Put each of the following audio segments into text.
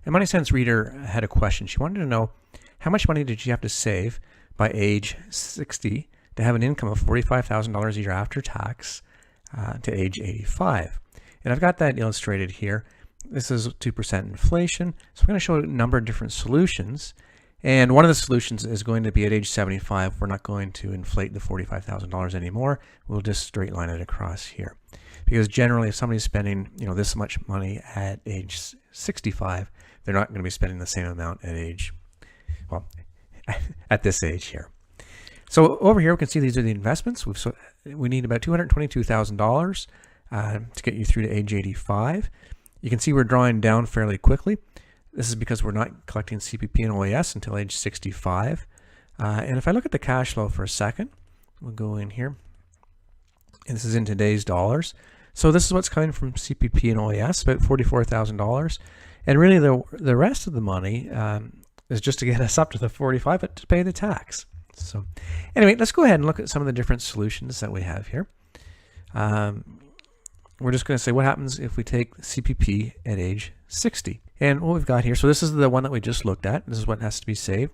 And Money Sense Reader had a question. She wanted to know, how much money did you have to save by age 60 to have an income of $45,000 a year after tax to age 85? And I've got that illustrated here. This is 2% inflation. So I'm going to show a number of different solutions. And one of the solutions is going to be at age 75. We're not going to inflate the $45,000 anymore. We'll just straight line it across here. Because generally, if somebody's spending, this much money at age 65, they're not going to be spending the same amount at at this age here. So over here, we can see these are the investments. We need about $222,000 to get you through to age 85. You can see we're drawing down fairly quickly. This is because we're not collecting CPP and OAS until age 65. And if I look at the cash flow for a second, we'll go in here. And this is in today's dollars. So this is what's coming from CPP and OAS, about $44,000. And really the rest of the money is just to get us up to the 45, but to pay the tax. So anyway, let's go ahead and look at some of the different solutions that we have here. We're just going to say what happens if we take CPP at age 60. And what we've got here, so this is the one that we just looked at. This is what has to be saved.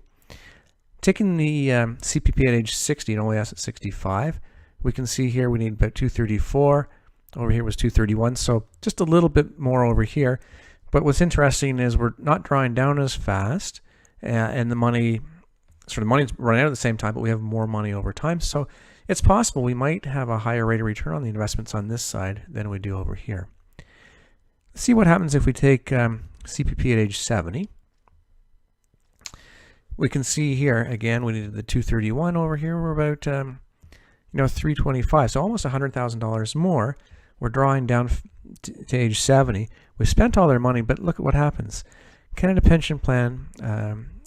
Taking the CPP at age 60 and OAS at 65, we can see here we need about 234. Over here was 231, so just a little bit more over here. But what's interesting is we're not drawing down as fast, and the money's running out at the same time, but we have more money over time. So it's possible we might have a higher rate of return on the investments on this side than we do over here. Let's see what happens if we take CPP at age 70. We can see here, again, we needed the 231 over here. We're about 325, so almost $100,000 more. We're drawing down to age 70. We spent all their money, but look at what happens. Canada Pension Plan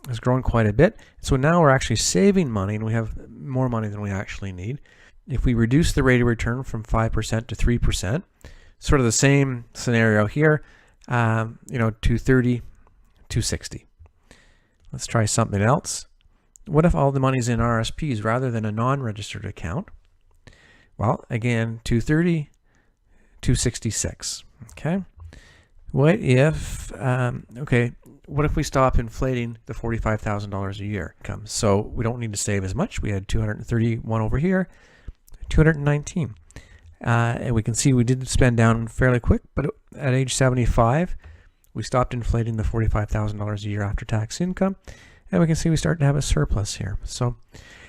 has grown quite a bit. So now we're actually saving money, and we have more money than we actually need. If we reduce the rate of return from 5% to 3%, sort of the same scenario here, 230, 260. Let's try something else. What if all the money's in RSPs rather than a non-registered account? Well, again, 230, 266. Okay. What if we stop inflating the $45,000 a year income? So we don't need to save as much. We had 231 over here, 219. And we can see we did spend down fairly quick, but at age 75, we stopped inflating the $45,000 a year after tax income. And we can see we start to have a surplus here. So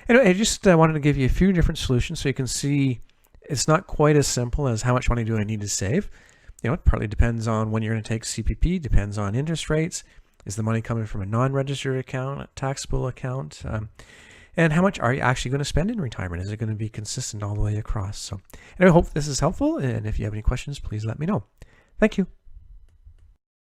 anyway, I just wanted to give you a few different solutions so you can see it's not quite as simple as how much money do I need to save. It partly depends on when you're going to take CPP, depends on interest rates. Is the money coming from a non-registered account, a taxable account? And how much are you actually going to spend in retirement? Is it going to be consistent all the way across? So anyway, I hope this is helpful. And if you have any questions, please let me know. Thank you.